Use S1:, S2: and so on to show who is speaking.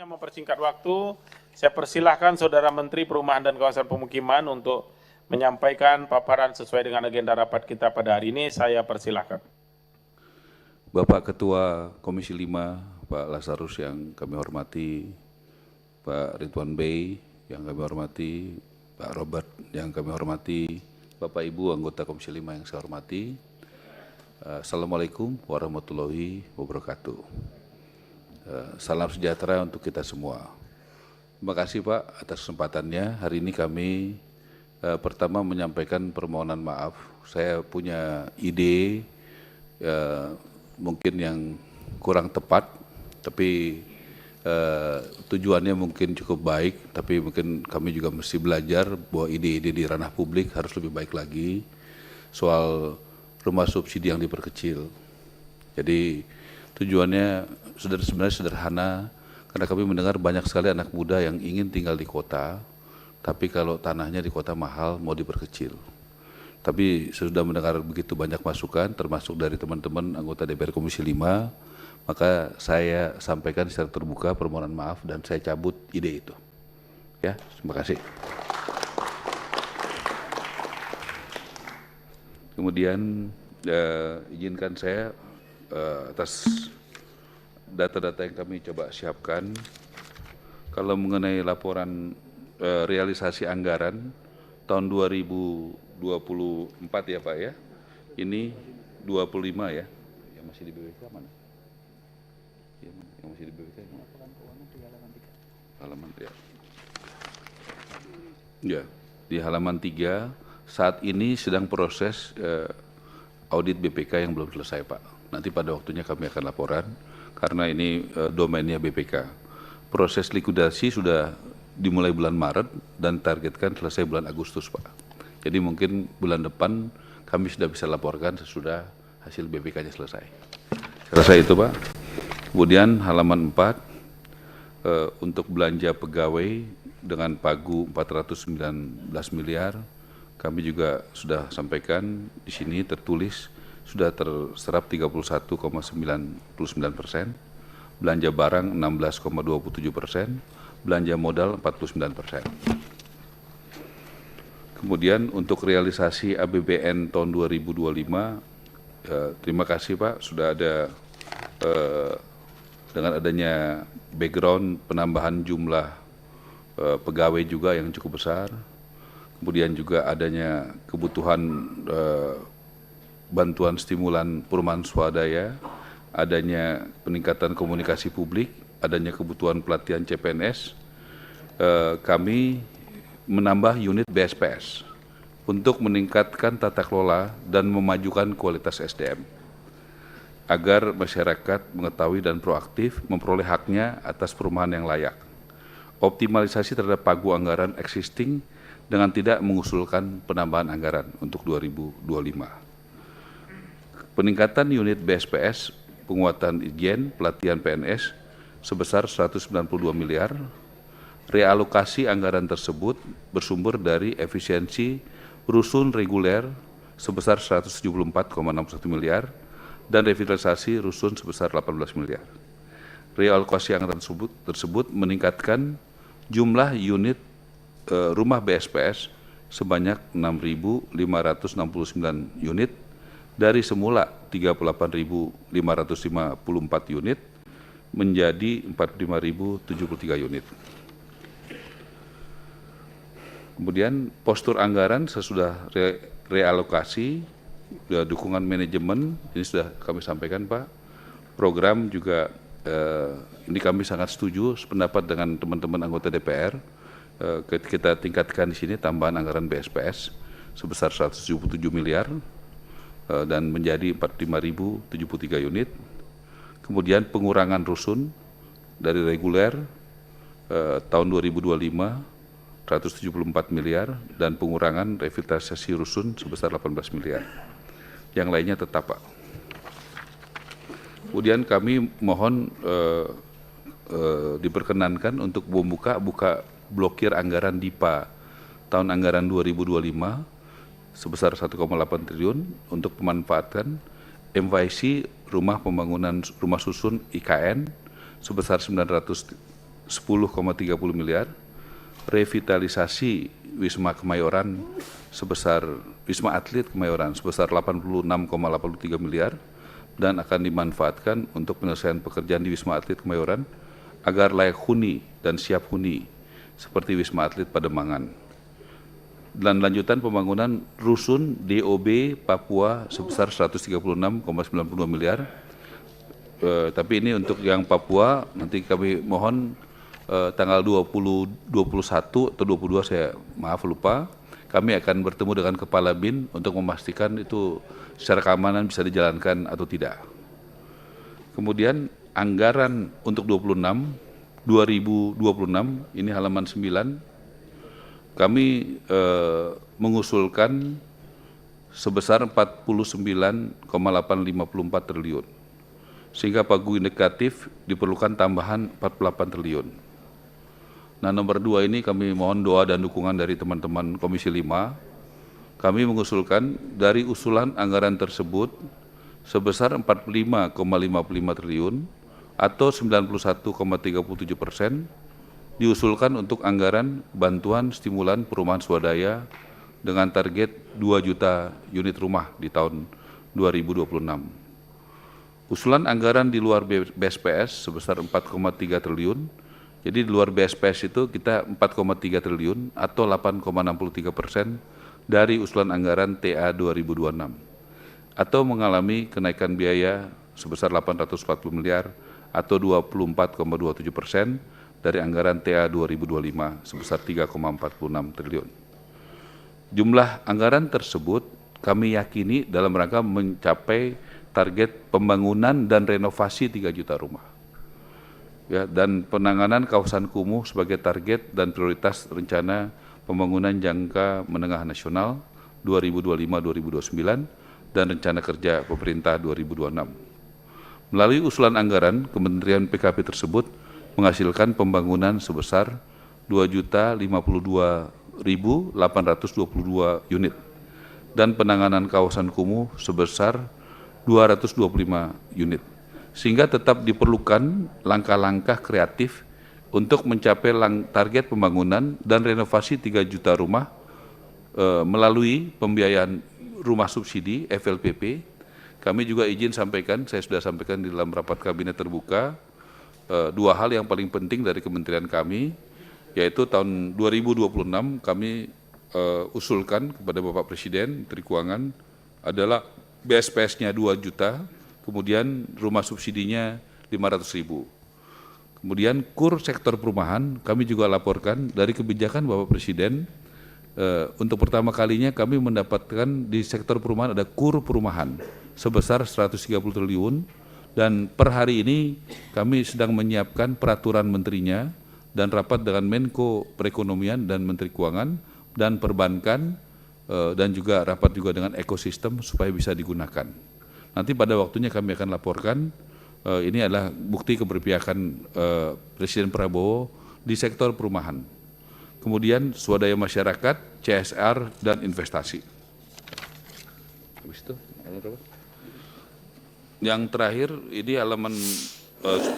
S1: Yang mempersingkat waktu, saya persilahkan Saudara Menteri Perumahan dan Kawasan Pemukiman untuk menyampaikan paparan sesuai dengan agenda rapat kita pada hari ini. Saya persilahkan.
S2: Bapak Ketua Komisi 5, Pak Lazarus yang kami hormati, Pak Ridwan Bey yang kami hormati, Pak Robert yang kami hormati, Bapak Ibu anggota Komisi 5 yang saya hormati. Assalamualaikum warahmatullahi wabarakatuh. Salam sejahtera untuk kita semua. Terima kasih Pak atas kesempatannya. Hari ini kami pertama menyampaikan permohonan maaf. Saya punya ide mungkin yang kurang tepat, tapi tujuannya mungkin cukup baik, tapi mungkin kami juga mesti belajar bahwa ide-ide di ranah publik harus lebih baik lagi soal rumah subsidi yang diperkecil. Jadi tujuannya sebenarnya sederhana, karena kami mendengar banyak sekali anak muda yang ingin tinggal di kota, tapi kalau tanahnya di kota mahal mau diperkecil. Tapi sudah mendengar begitu banyak masukan, termasuk dari teman-teman anggota DPR Komisi 5, maka saya sampaikan secara terbuka permohonan maaf dan saya cabut ide itu. Ya, terima kasih. Kemudian izinkan saya atas data-data yang kami coba siapkan, kalau mengenai laporan realisasi anggaran tahun 2024 ya Pak ya, ini 25 ya, yang masih di BPK mana? Yang masih di BPK yang laporan keuangan di halaman 3. Halaman ya. Ya, di halaman 3 saat ini sedang proses audit BPK yang belum selesai Pak. Nanti pada waktunya kami akan laporan, karena ini domainnya BPK. Proses likuidasi sudah dimulai bulan Maret dan targetkan selesai bulan Agustus Pak. Jadi mungkin bulan depan kami sudah bisa laporkan sesudah hasil BPK-nya selesai. Selesai itu Pak. Kemudian halaman 4, untuk belanja pegawai dengan pagu 419 miliar, kami juga sudah sampaikan di sini tertulis sudah terserap 31,99%, belanja barang 16,27%, belanja modal 49%. Kemudian untuk realisasi APBN tahun 2025, terima kasih Pak, sudah ada dengan adanya background penambahan jumlah pegawai juga yang cukup besar, kemudian juga adanya kebutuhan bantuan stimulan perumahan swadaya, adanya peningkatan komunikasi publik, adanya kebutuhan pelatihan CPNS, kami menambah unit BSPS untuk meningkatkan tata kelola dan memajukan kualitas SDM, agar masyarakat mengetahui dan proaktif memperoleh haknya atas perumahan yang layak. Optimalisasi terhadap pagu anggaran existing dengan tidak mengusulkan penambahan anggaran untuk 2025. Peningkatan unit BSPS, penguatan Ijen, pelatihan PNS sebesar 192 miliar. Realokasi anggaran tersebut bersumber dari efisiensi rusun reguler sebesar 174,61 miliar dan revitalisasi rusun sebesar 18 miliar. Realokasi anggaran tersebut meningkatkan jumlah unit rumah BSPS sebanyak 6.569 unit dari semula 38.554 unit menjadi 45.073 unit. Kemudian postur anggaran sesudah realokasi, dukungan manajemen, ini sudah kami sampaikan Pak. Program juga ini kami sangat setuju, sependapat dengan teman-teman anggota DPR. Kita tingkatkan di sini tambahan anggaran BSPS sebesar 177 miliar dan menjadi 45.073 unit. Kemudian pengurangan rusun dari reguler tahun 2025 174 miliar dan pengurangan revitalisasi rusun sebesar 18 miliar. Yang lainnya tetap Pak. Kemudian kami mohon diperkenankan untuk buka blokir anggaran DIPA tahun anggaran 2025 sebesar 1,8 triliun untuk pemanfaatan MYC rumah pembangunan rumah susun IKN sebesar 900 10,30 miliar, revitalisasi Wisma Kemayoran sebesar Wisma Atlet Kemayoran sebesar 86,83 miliar dan akan dimanfaatkan untuk penyelesaian pekerjaan di Wisma Atlet Kemayoran agar layak huni dan siap huni seperti Wisma Atlet Pademangan. Dan lanjutan pembangunan rusun DOB Papua sebesar 136,92 miliar. Tapi ini untuk yang Papua nanti kami mohon tanggal 21 atau 22 saya maaf lupa, kami akan bertemu dengan Kepala BIN untuk memastikan itu secara keamanan bisa dijalankan atau tidak. Kemudian anggaran untuk 2026 ini halaman 9, kami mengusulkan sebesar 49,854 triliun. Sehingga pagu indikatif diperlukan tambahan 48 triliun. Nah, nomor 2 ini kami mohon doa dan dukungan dari teman-teman Komisi 5. Kami mengusulkan dari usulan anggaran tersebut sebesar 45,55 triliun atau 91,37% diusulkan untuk anggaran bantuan stimulan perumahan swadaya dengan target 2 juta unit rumah di tahun 2026. Usulan anggaran di luar BSPS sebesar 4,3 triliun. Jadi di luar BSPS itu kita 4,3 triliun atau 8,63% dari usulan anggaran TA 2026. Atau mengalami kenaikan biaya sebesar 840 miliar atau 24,27% dari anggaran TA 2025 sebesar 3,46 triliun. Jumlah anggaran tersebut kami yakini dalam rangka mencapai target pembangunan dan renovasi 3 juta rumah. Ya, dan penanganan kawasan kumuh sebagai target dan prioritas rencana pembangunan jangka menengah nasional 2025-2029 dan rencana kerja pemerintah 2026. Melalui usulan anggaran, Kementerian PKP tersebut menghasilkan pembangunan sebesar 2.052.822 unit dan penanganan kawasan kumuh sebesar 225 unit, sehingga tetap diperlukan langkah-langkah kreatif untuk mencapai target pembangunan dan renovasi 3 juta rumah melalui pembiayaan rumah subsidi FLPP. Kami juga izin sampaikan, saya sudah sampaikan di dalam rapat kabinet terbuka, 2 hal yang paling penting dari kementerian kami, yaitu tahun 2026 kami usulkan kepada Bapak Presiden, Menteri Keuangan adalah BSPS-nya 2 juta, kemudian rumah subsidinya 500.000. Kemudian KUR sektor perumahan kami juga laporkan dari kebijakan Bapak Presiden, untuk pertama kalinya kami mendapatkan di sektor perumahan ada KUR perumahan sebesar 130 triliun dan per hari ini kami sedang menyiapkan peraturan menterinya dan rapat dengan Menko Perekonomian dan Menteri Keuangan dan Perbankan dan juga rapat juga dengan ekosistem supaya bisa digunakan. Nanti pada waktunya kami akan laporkan, ini adalah bukti keberpihakan Presiden Prabowo di sektor perumahan. Kemudian swadaya masyarakat, CSR, dan investasi. Habis itu, yang terakhir ini halaman 10.